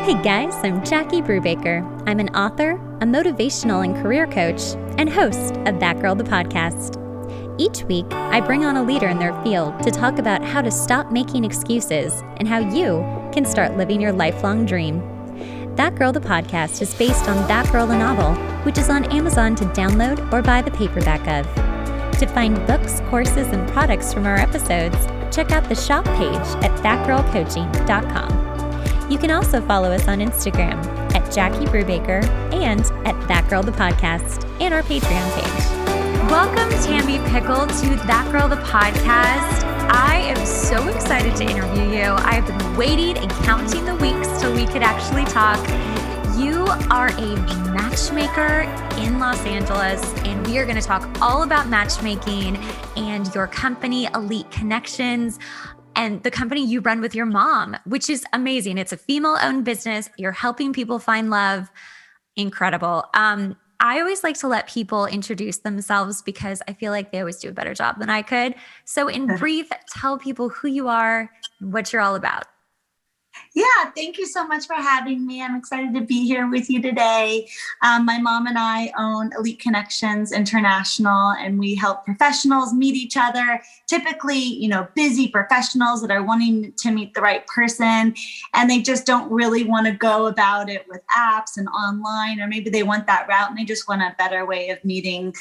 Hey guys, I'm Jackie Brubaker. I'm an author, a motivational and career coach, and host of That Girl the Podcast. Each week, I bring on a leader in their field to talk about how to stop making excuses and how you can start living your lifelong dream. That Girl the Podcast is based on That Girl the Novel, which is on Amazon to download or buy the paperback of. To find books, courses, and products from our episodes, check out the shop page at thatgirlcoaching.com. You can also follow us on Instagram at Jackie Brubaker and at That Girl the Podcast and our Patreon page. Welcome, Tammi Pickle, to That Girl the Podcast. I am so excited to interview you. I've been waiting and counting the weeks till we could actually talk. You are a matchmaker in Los Angeles, and we are going to talk all about matchmaking and your company, Elite Connections, and the company you run with your mom, which is amazing. It's a female-owned business. You're helping people find love. Incredible. I always like to let people introduce themselves because I feel like they always do a better job than I could. So in brief, tell people who you are and what you're all about. Yeah, thank you so much for having me. I'm excited to be here with you today. My mom and I own Elite Connections International, and we help professionals meet each other, typically, busy professionals that are wanting to meet the right person, and they just don't really want to go about it with apps and online, or maybe they want that route and they just want a better way of meeting,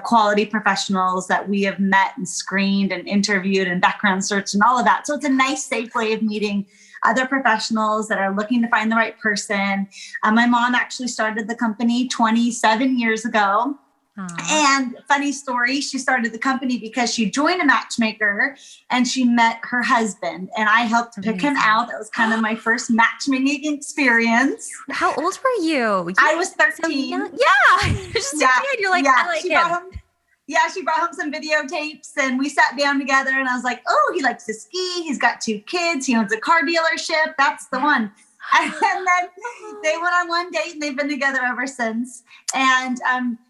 quality professionals that we have met and screened and interviewed and background searched and all of that. So it's a nice, safe way of meeting other professionals that are looking to find the right person. My mom actually started the company 27 years ago. And funny story, she started the company because she joined a matchmaker and she met her husband, and I helped pick him out. That was kind of my first matchmaking experience. How old were you? I was 13. So yeah. Just a kid. You're like, I like him. She brought home some videotapes and we sat down together, and I was like, oh, he likes to ski. He's got 2 kids. He owns a car dealership. That's the one. And then they went on one date and they've been together ever since. And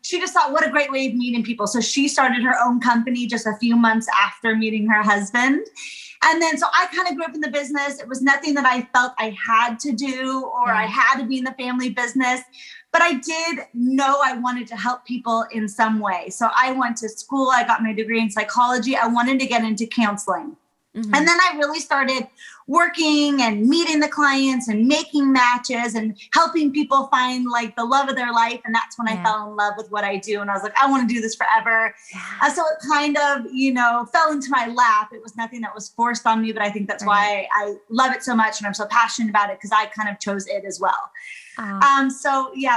she just thought, what a great way of meeting people. So she started her own company just a few months after meeting her husband. And then, so I kind of grew up in the business. It was nothing that I felt I had to do or I had to be in the family business. But I did know I wanted to help people in some way. So I went to school. I got my degree in psychology. I wanted to get into counseling. Mm-hmm. And then I really started working and meeting the clients and making matches and helping people find like the love of their life. And that's when I fell in love with what I do. And I was like, I want to do this forever. So it kind of, fell into my lap. It was nothing that was forced on me, but I think that's why I love it so much. And I'm so passionate about it because I kind of chose it as well.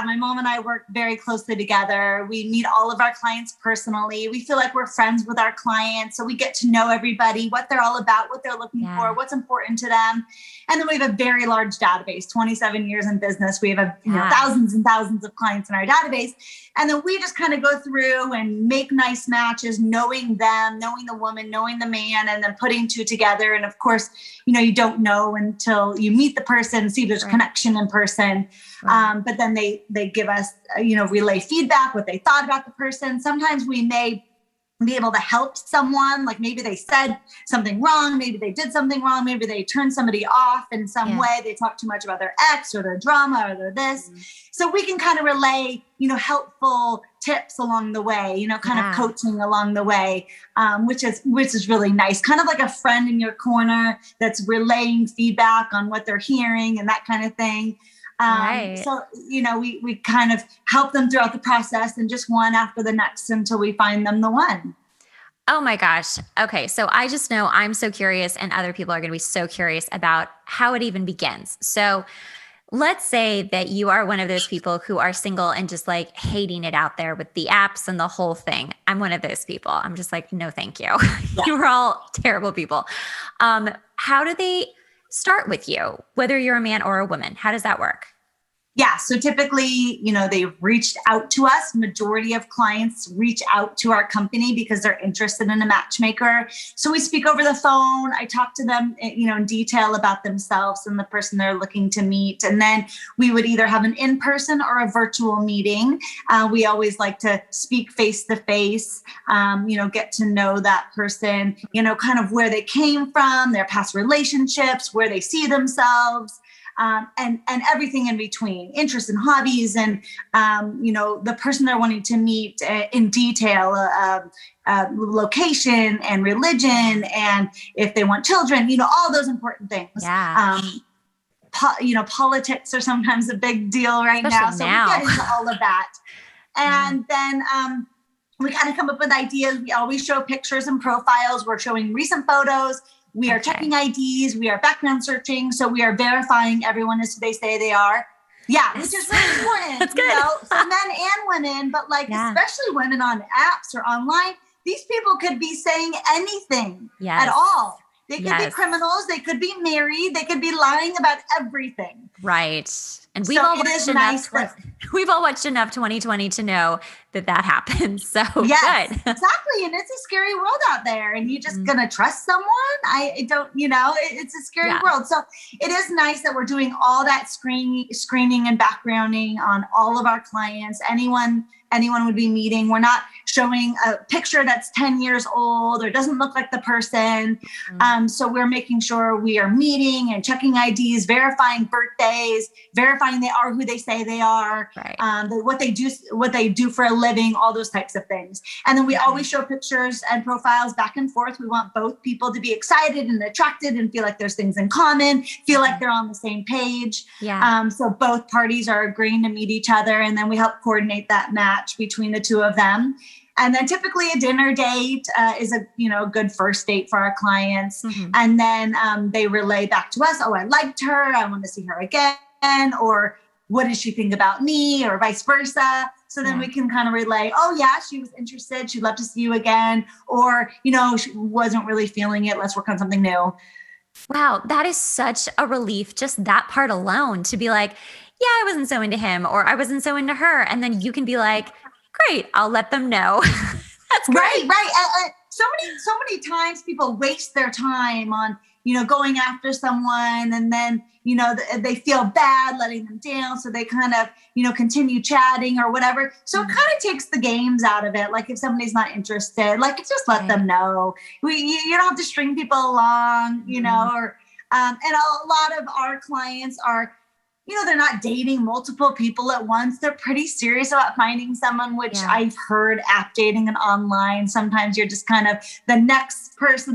My mom and I work very closely together. We meet all of our clients personally. We feel like we're friends with our clients. So we get to know everybody, what they're all about, what they're looking for, what's important to them. And then we have a very large database, 27 years in business. We have thousands and thousands of clients in our database. And then we just kind of go through and make nice matches, knowing them, knowing the woman, knowing the man, and then putting 2 together. And of course, you don't know until you meet the person, see if there's a connection in person. But then they give us, relay feedback, what they thought about the person. Sometimes we may be able to help someone, like maybe they said something wrong, maybe they did something wrong, maybe they turned somebody off in some way, they talked too much about their ex or their drama or their this. So we can kind of relay, helpful tips along the way, kind of coaching along the way, which is really nice. Kind of like a friend in your corner that's relaying feedback on what they're hearing and that kind of thing. So, we kind of help them throughout the process and just one after the next until we find them the one. Oh my gosh. Okay. So I just know I'm so curious, and other people are going to be so curious about how it even begins. So let's say that you are one of those people who are single and just like hating it out there with the apps and the whole thing. I'm one of those people. I'm just like, no, thank you. You're all terrible people. How do they start with you, whether you're a man or a woman? How does that work? Yeah. So typically, they've reached out to us. Majority of clients reach out to our company because they're interested in a matchmaker. So we speak over the phone. I talk to them, in detail about themselves and the person they're looking to meet. And then we would either have an in-person or a virtual meeting. We always like to speak face to face, get to know that person, kind of where they came from, their past relationships, where they see themselves. and everything in between, interests and hobbies, and the person they're wanting to meet in detail, location and religion, and if they want children, all those important things. Yeah. Politics are sometimes a big deal right Especially now. So now. we get into all of that. And then we kind of come up with ideas. We always show pictures and profiles. We're showing recent photos. We are checking IDs. We are background searching. So we are verifying everyone is who they say they are. Yeah, which is really important. That's good. For men and women, but especially women on apps or online, these people could be saying anything at all. They could be criminals. They could be married. They could be lying about everything. Right. And we've all watched enough. We've all watched enough 2020 to know that happens. So yes, good. Exactly. And it's a scary world out there. And you just gonna trust someone? I don't. It's a scary world. So it is nice that we're doing all that screening and backgrounding on all of our clients. Anyone would be meeting. We're not showing a picture that's 10 years old or doesn't look like the person. So we're making sure we are meeting and checking IDs, verifying birthdays, verifying they are who they say they are, what they do for a living, all those types of things. And then we always show pictures and profiles back and forth. We want both people to be excited and attracted and feel like there's things in common, feel like they're on the same page. So both parties are agreeing to meet each other, and then we help coordinate that match between the two of them. And then typically a dinner date is a good first date for our clients. And then they relay back to us, I liked her, I want to see her again, or what does she think about me, or vice versa. So then we can kind of relay, she was interested, she'd love to see you again, or she wasn't really feeling it, let's work on something new. Wow, that is such a relief, just that part alone, to be like, yeah, I wasn't so into him, or I wasn't so into her. And then you can be like, great, I'll let them know. That's great. Right. So many times people waste their time on, going after someone, and then, they feel bad letting them down. So they kind of, continue chatting or whatever. So it kind of takes the games out of it. Like if somebody's not interested, just let them know. You don't have to string people along, or, and a lot of our clients are, they're not dating multiple people at once. They're pretty serious about finding someone, which I've heard app dating and online. Sometimes you're just kind of the next person,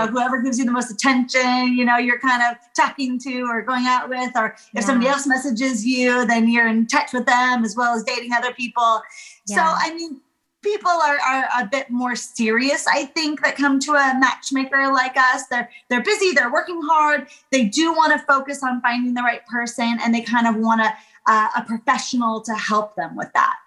whoever gives you the most attention, you're kind of talking to or going out with, or if somebody else messages you, then you're in touch with them as well as dating other people. So, people are a bit more serious, I think, that come to a matchmaker like us. They're busy, they're working hard. They do want to focus on finding the right person, and they kind of want a professional to help them with that.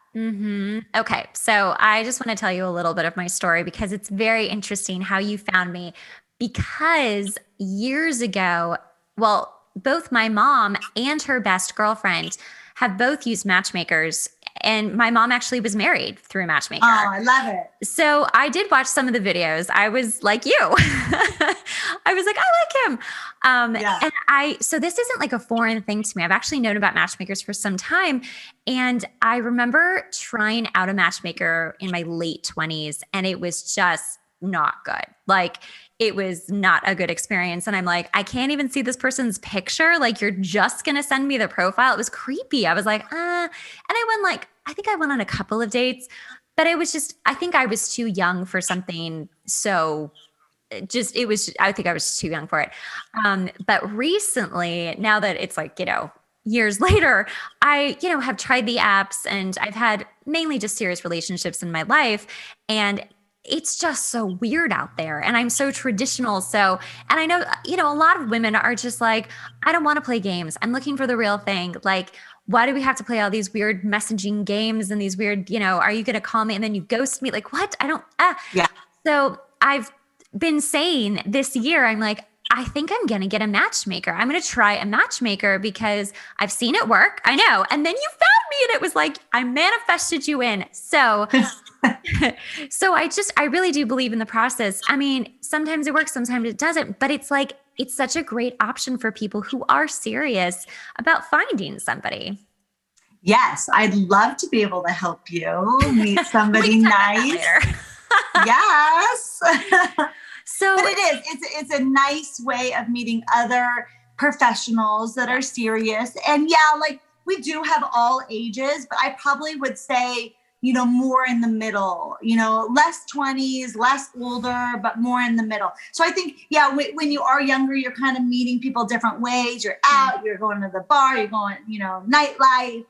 Okay. So I just want to tell you a little bit of my story, because it's very interesting how you found me. Because years ago, both my mom and her best girlfriend have both used matchmakers. And my mom actually was married through a matchmaker. Oh, I love it. So I did watch some of the videos. I was like you. I was like, I like him. And so this isn't like a foreign thing to me. I've actually known about matchmakers for some time. And I remember trying out a matchmaker in my late 20s, and it was just not good. It was not a good experience. And I'm like, I can't even see this person's picture. You're just going to send me the profile. It was creepy. I was like, and I think I went on a couple of dates, but it was just, I think I was too young for something. So I think I was too young for it. But recently, now that it's years later, I, have tried the apps, and I've had mainly just serious relationships in my life. And it's just so weird out there, and I'm so traditional. So, and I know, a lot of women are just like, I don't want to play games. I'm looking for the real thing. Why do we have to play all these weird messaging games and these weird, are you going to call me and then you ghost me? What? I don't, So I've been saying this year, I'm like, I think I'm going to get a matchmaker. I'm going to try a matchmaker because I've seen it work. I know. And then you found me, and it was like, I manifested you in. So So I really do believe in the process. I mean, sometimes it works, sometimes it doesn't, but it's such a great option for people who are serious about finding somebody. Yes, I'd love to be able to help you meet somebody nice. Yes. So, but it's a nice way of meeting other professionals that are serious. And yeah, like we do have all ages, but I probably would say, more in the middle, less 20s, less older, but more in the middle. So I think, yeah, when you are younger, you're kind of meeting people different ways. You're out, you're going to the bar, you're going, nightlife.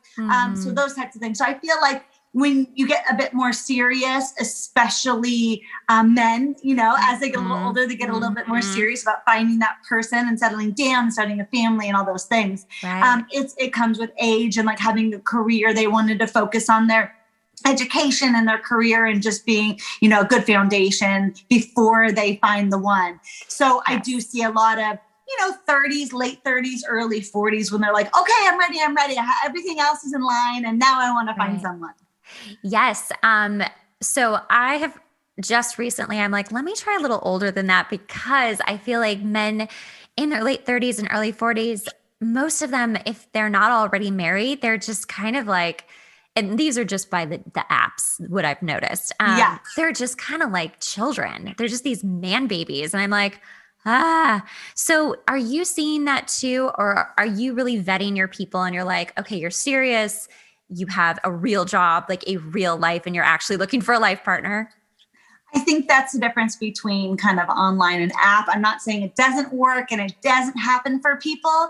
So those types of things. So I feel like when you get a bit more serious, especially men, as they get a little older, they get a little bit more serious about finding that person and settling down, starting a family and all those things. Right. It comes with age and like having a career. They wanted to focus on their education and their career and just being, a good foundation before they find the one. So I do see a lot of, 30s, late 30s, early 40s when they're like, okay, I'm ready. Everything else is in line. And now I want to find someone. Yes. So I have just recently, I'm like, let me try a little older than that, because I feel like men in their late 30s and early 40s, most of them, if they're not already married, they're just kind of like, and these are just by the apps, what I've noticed. They're just kind of like children. They're just these man babies. And I'm like, so are you seeing that too? Or are you really vetting your people and you're like, okay, you're serious, you have a real job, like a real life, and you're actually looking for a life partner? I think that's the difference between kind of online and app. I'm not saying it doesn't work and it doesn't happen for people,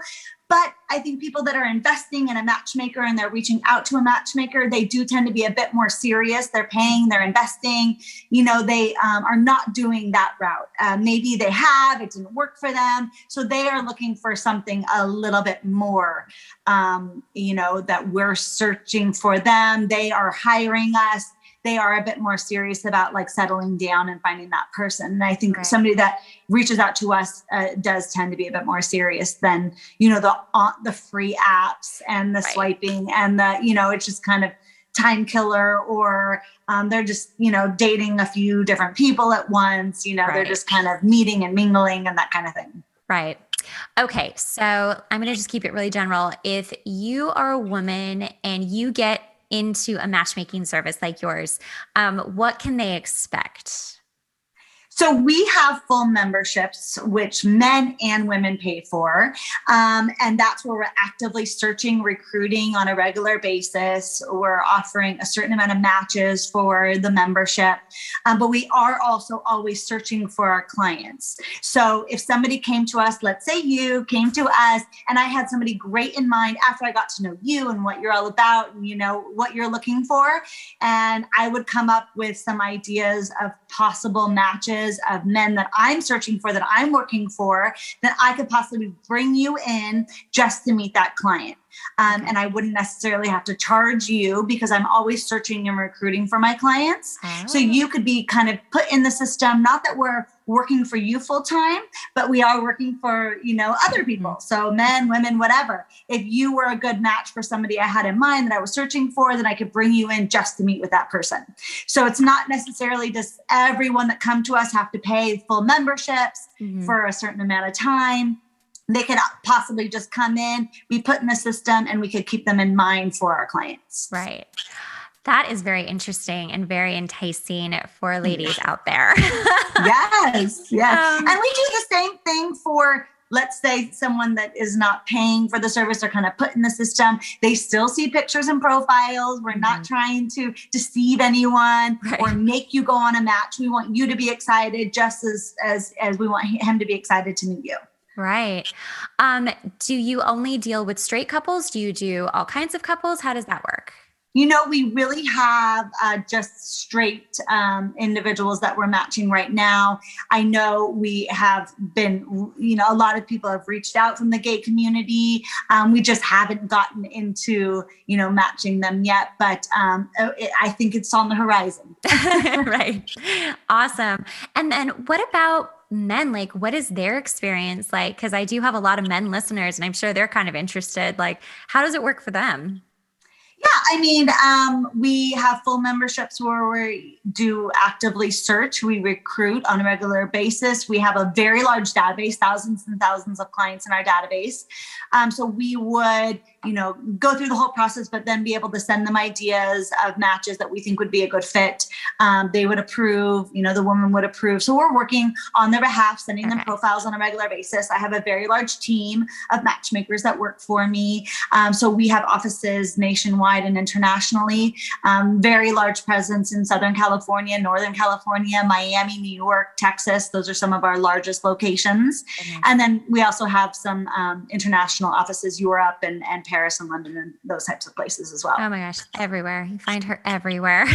but I think people that are investing in a matchmaker and they're reaching out to a matchmaker, they do tend to be a bit more serious. They're paying, they're investing, they are not doing that route. Maybe it didn't work for them. So they are looking for something a little bit more, that we're searching for them. They are hiring us. They are a bit more serious about like settling down and finding that person. And I think somebody that reaches out to us does tend to be a bit more serious than, the free apps and the swiping and the, it's just kind of time killer, or they're just, dating a few different people at once, they're just kind of meeting and mingling and that kind of thing. Right. Okay. So I'm going to just keep it really general. If you are a woman and you get into a matchmaking service like yours, what can they expect? So we have full memberships, which men and women pay for. And that's where we're actively searching, recruiting on a regular basis. We're offering a certain amount of matches for the membership. But we are also always searching for our clients. So if somebody came to us, let's say you came to us and I had somebody great in mind after I got to know you and what you're all about and, what you're looking for. And I would come up with some ideas of possible matches of men that I'm searching for, that I'm looking for, that I could possibly bring you in just to meet that client. And I wouldn't necessarily have to charge you because I'm always searching and recruiting for my clients. So you could be kind of put in the system, not that we're working for you full time, but we are working for, other people. So men, women, whatever. If you were a good match for somebody I had in mind that I was searching for, then I could bring you in just to meet with that person. So it's not necessarily just everyone that come to us have to pay full memberships for a certain amount of time. They could possibly just come in, be put in the system, and we could keep them in mind for our clients. Right. That is very interesting and very enticing for ladies out there. Yes. And we do the same thing for, let's say, someone that is not paying for the service or kind of put in the system. They still see pictures and profiles. We're not trying to deceive anyone or make you go on a match. We want you to be excited just as we want him to be excited to meet you. Right. Do you only deal with straight couples? Do you do all kinds of couples? How does that work? We really have just straight individuals that we're matching right now. I know we have been, a lot of people have reached out from the gay community. We just haven't gotten into, matching them yet, but I think it's on the horizon. Right. Awesome. And then what about men? Like, what is their experience like? Because I do have a lot of men listeners and I'm sure they're kind of interested. Like, how does it work for them? Yeah, I mean, we have full memberships where we do actively search. We recruit on a regular basis. We have a very large database, thousands and thousands of clients in our database. So we would, go through the whole process, but then be able to send them ideas of matches that we think would be a good fit. They would approve, the woman would approve. So we're working on their behalf, sending them profiles on a regular basis. I have a very large team of matchmakers that work for me. So we have offices nationwide and internationally, very large presence in Southern California, Northern California, Miami, New York, Texas. Those are some of our largest locations. And then we also have some international offices, Europe and Paris and London and those types of places as well. Oh my gosh, everywhere. You find her everywhere.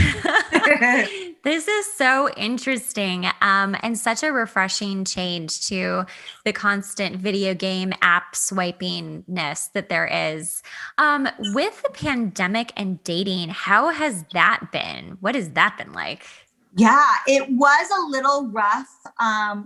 This is so interesting and such a refreshing change to the constant video game app swipingness that there is. With the pandemic and dating, how has that been? What has that been like? Yeah, it was a little rough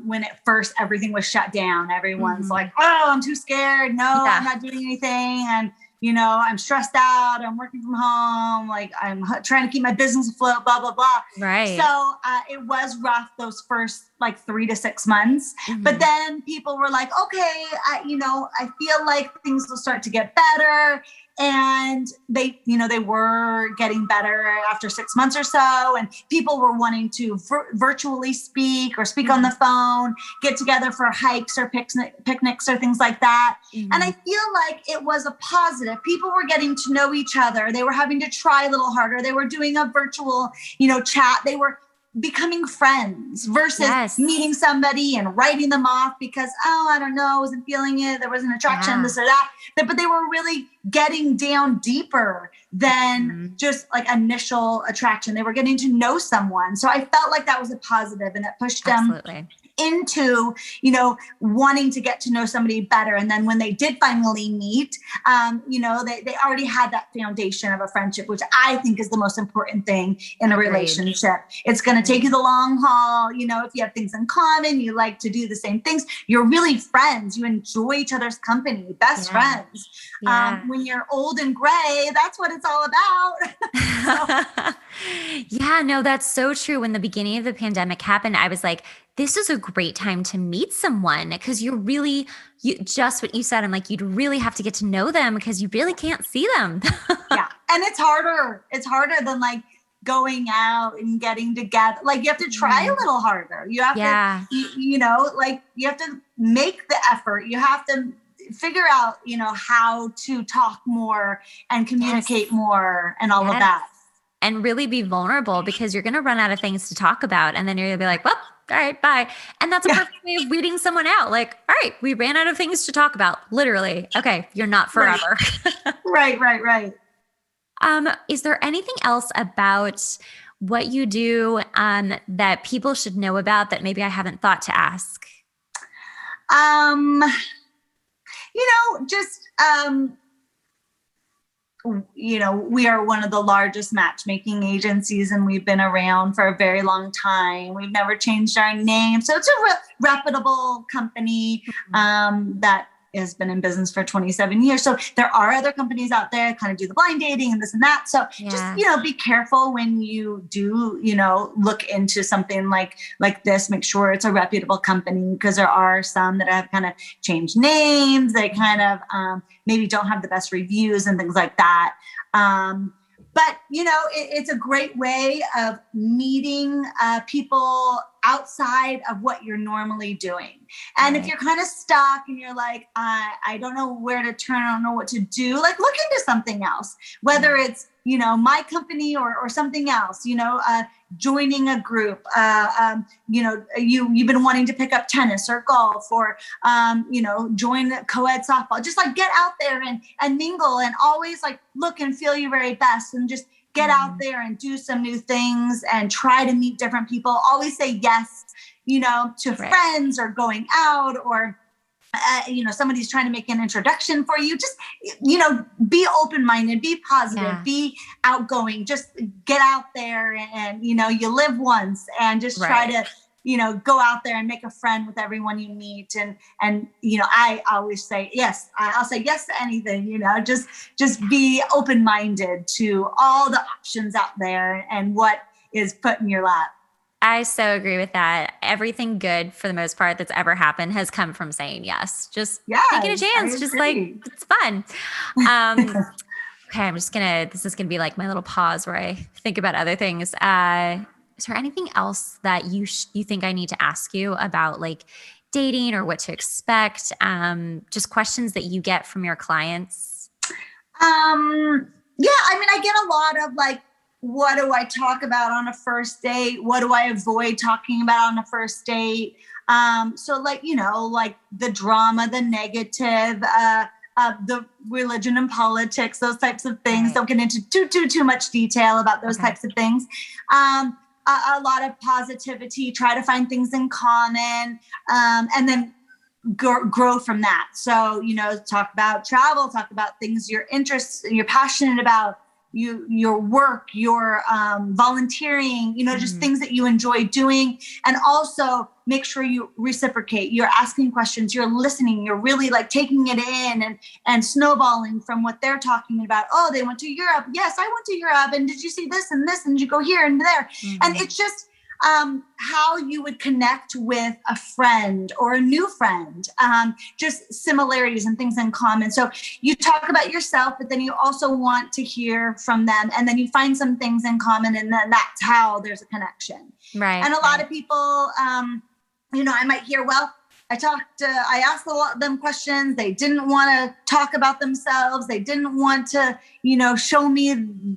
when at first everything was shut down. Everyone's like, oh, I'm too scared. No, I'm not doing anything. And, I'm stressed out. I'm working from home. Like I'm trying to keep my business afloat, blah, blah, blah. Right. So it was rough those first 3 to 6 months. But then people were like, okay, I feel like things will start to get better. And they were getting better after 6 months or so. And people were wanting to virtually speak or speak on the phone, get together for hikes or picnics or things like that. And I feel like it was a positive. People were getting to know each other. They were having to try a little harder. They were doing a virtual, chat. They were becoming friends versus meeting somebody and writing them off because, I don't know, I wasn't feeling it. There was an attraction, this or that. But they were really getting down deeper than just initial attraction. They were getting to know someone. So I felt like that was a positive and it pushed them into, wanting to get to know somebody better. And then when they did finally meet, they already had that foundation of a friendship, which I think is the most important thing in a relationship. It's going to take you the long haul. If you have things in common, you like to do the same things, you're really friends. You enjoy each other's company, best friends. When you're old and gray, that's what it's all about. Yeah, no, that's so true. When the beginning of the pandemic happened, I was like, this is a great time to meet someone because you just what you said. I'm like, you'd really have to get to know them because you really can't see them. Yeah. And it's harder. It's harder than going out and getting together. You have to try a little harder. You have to, you have to make the effort. You have to figure out, how to talk more and communicate more and all of that. And really be vulnerable because you're going to run out of things to talk about. And then you're going to be like, well, all right, bye. And that's a perfect way of weeding someone out. All right, we ran out of things to talk about. Literally. Okay. You're not forever. Right. Is there anything else about what you do that people should know about that maybe I haven't thought to ask? We are one of the largest matchmaking agencies and we've been around for a very long time. We've never changed our name. So it's a reputable company that has been in business for 27 years. So there are other companies out there kind of do the blind dating and this and that. So just, be careful when you do, look into something like this, make sure it's a reputable company because there are some that have kind of changed names. They kind of maybe don't have the best reviews and things like that. But, it's a great way of meeting people outside of what you're normally doing. And if you're kind of stuck and you're like, I don't know where to turn, I don't know what to do, look into something else, whether it's, my company or something else, joining a group, you've been wanting to pick up tennis or golf or, join co-ed softball, just get out there and mingle and always look and feel your very best and just get out there and do some new things and try to meet different people. Always say yes, to friends or going out or, somebody's trying to make an introduction for you. Just, be open-minded, be positive, be outgoing, just get out there and, you live once and just try to, go out there and make a friend with everyone you meet. And I always say, yes, I'll say yes to anything, just be open-minded to all the options out there and what is put in your lap. I so agree with that. Everything good for the most part that's ever happened has come from saying yes. Just taking a chance. Just like, it's fun. Okay, this is gonna be like my little pause where I think about other things. Is there anything else that you think I need to ask you about, like dating or what to expect? Just questions that you get from your clients. Yeah, I get a lot of like, what do I talk about on a first date? What do I avoid talking about on a first date? So like, like the drama, the negative, the religion and politics, those types of things. Right. Don't get into too much detail about those types of things. A lot of positivity, try to find things in common, and then grow from that. So, talk about travel, talk about things you're passionate about, your work, your volunteering, just things that you enjoy doing. And also make sure you reciprocate. You're asking questions, you're listening, you're really like taking it in and snowballing from what they're talking about. Oh, they went to Europe. Yes, I went to Europe. And did you see this and this? And did you go here and there? Mm-hmm. And it's just how you would connect with a friend or a new friend, just similarities and things in common. So you talk about yourself, but then you also want to hear from them. And then you find some things in common, and then that's how there's a connection. Right. And a lot of people, I might hear, well, I asked them questions. They didn't want to talk about themselves. They didn't want to, show me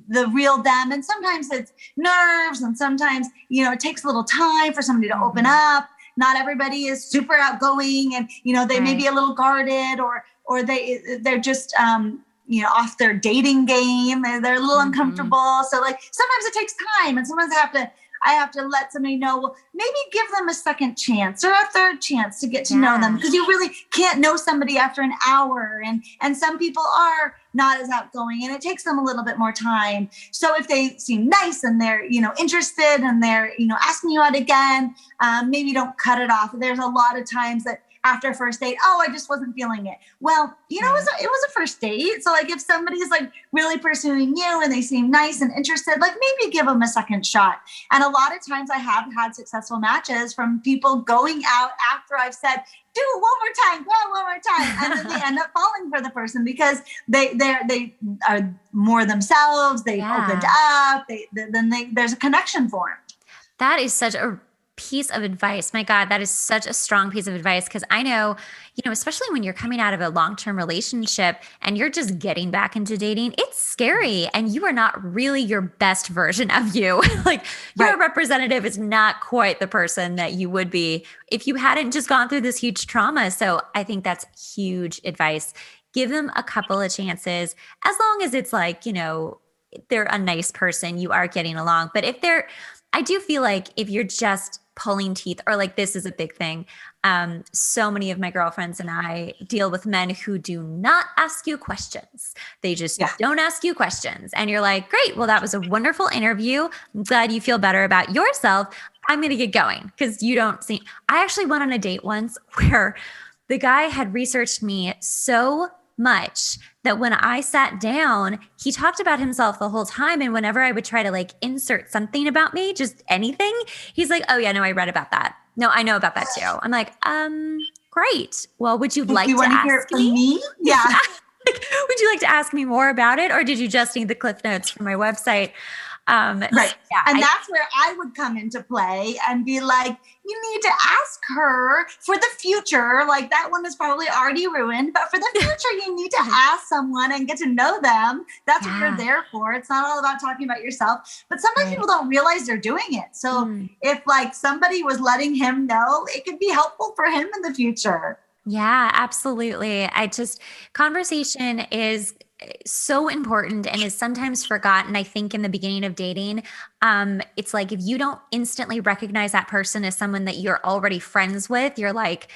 the real them. And sometimes it's nerves, and sometimes, it takes a little time for somebody to open up. Not everybody is super outgoing, and, they may be a little guarded, or they're just, off their dating game, and they're a little uncomfortable. So like, sometimes it takes time, and sometimes I have to let somebody know, well, maybe give them a second chance or a third chance to get to know them, because you really can't know somebody after an hour. And some people are not as outgoing, and it takes them a little bit more time. So if they seem nice and they're, interested, and they're, asking you out again, maybe don't cut it off. There's a lot of times that after a first date, oh, I just wasn't feeling it. Well, it was a first date. So like, if somebody's like really pursuing you and they seem nice and interested, like maybe give them a second shot. And a lot of times I have had successful matches from people going out after I've said, do it one more time, go one more time. And then they end up falling for the person because they are more themselves. They opened up. There's a connection formed. That is such a piece of advice. My God, that is such a strong piece of advice. Cause I know, especially when you're coming out of a long-term relationship and you're just getting back into dating, it's scary. And you are not really your best version of you. Like your representative is not quite the person that you would be if you hadn't just gone through this huge trauma. So I think that's huge advice. Give them a couple of chances, as long as it's like, they're a nice person, you are getting along. But I do feel like if you're just pulling teeth, or like, this is a big thing. So many of my girlfriends and I deal with men who do not ask you questions. They just don't ask you questions. And you're like, great. Well, that was a wonderful interview. I'm glad you feel better about yourself. I'm going to get going. Cause I actually went on a date once where the guy had researched me so much that when I sat down, he talked about himself the whole time. And whenever I would try to like insert something about me, just anything, he's like, oh yeah, no, I read about that. No, I know about that too. I'm like, great. Well, would you like to ask me? Yeah. Like, would you like to ask me more about it? Or did you just need the cliff notes from my website? Right. Yeah, and that's where I would come into play and be like, you need to ask her for the future. Like, that one is probably already ruined, but for the future, you need to ask someone and get to know them. That's what you're there for. It's not all about talking about yourself, but sometimes people don't realize they're doing it. So if like somebody was letting him know, it could be helpful for him in the future. Yeah, absolutely. Conversation is so important and is sometimes forgotten. I think in the beginning of dating, it's like, if you don't instantly recognize that person as someone that you're already friends with, you're like,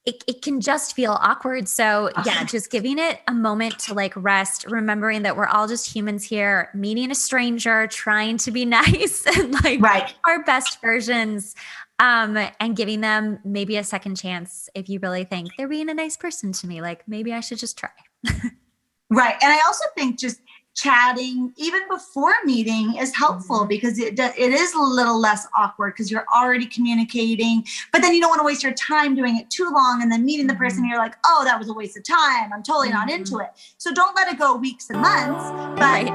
it can just feel awkward. So yeah, just giving it a moment to like rest, remembering that we're all just humans here, meeting a stranger, trying to be nice and like our best versions, and giving them maybe a second chance. If you really think they're being a nice person to me, like maybe I should just try. Right. And I also think just chatting even before meeting is helpful because it is a little less awkward because you're already communicating, but then you don't want to waste your time doing it too long and then meeting the person, you're like, oh, that was a waste of time. I'm totally not into it. So don't let it go weeks and months, but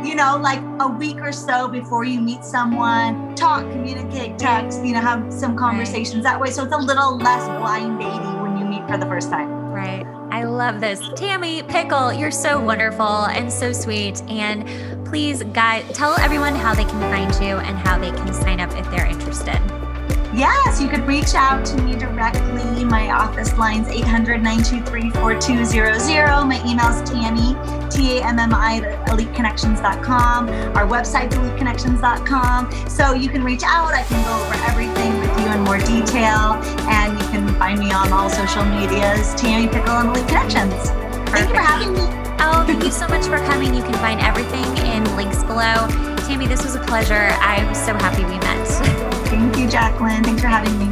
you know, like a week or so before you meet someone, talk, communicate, text, you know, have some conversations that way. So it's a little less blind dating when you meet for the first time. Right. I love this. Tammi Pickle, you're so wonderful and so sweet. And please, guys, tell everyone how they can find you and how they can sign up if they're interested. Yes, you could reach out to me directly. My office line's 800-923-4200. My email's Tammy, Tammi, EliteConnections.com. Our website's EliteConnections.com. So you can reach out. I can go over everything with you in more detail. And you can find me on all social medias, Tammi Pickle and Elite Connections. Perfect. Thank you for having me. Oh, thank you so much for coming. You can find everything in links below. Tammi, this was a pleasure. I'm so happy we met. Thank you, Jacqueline. Thanks for having me.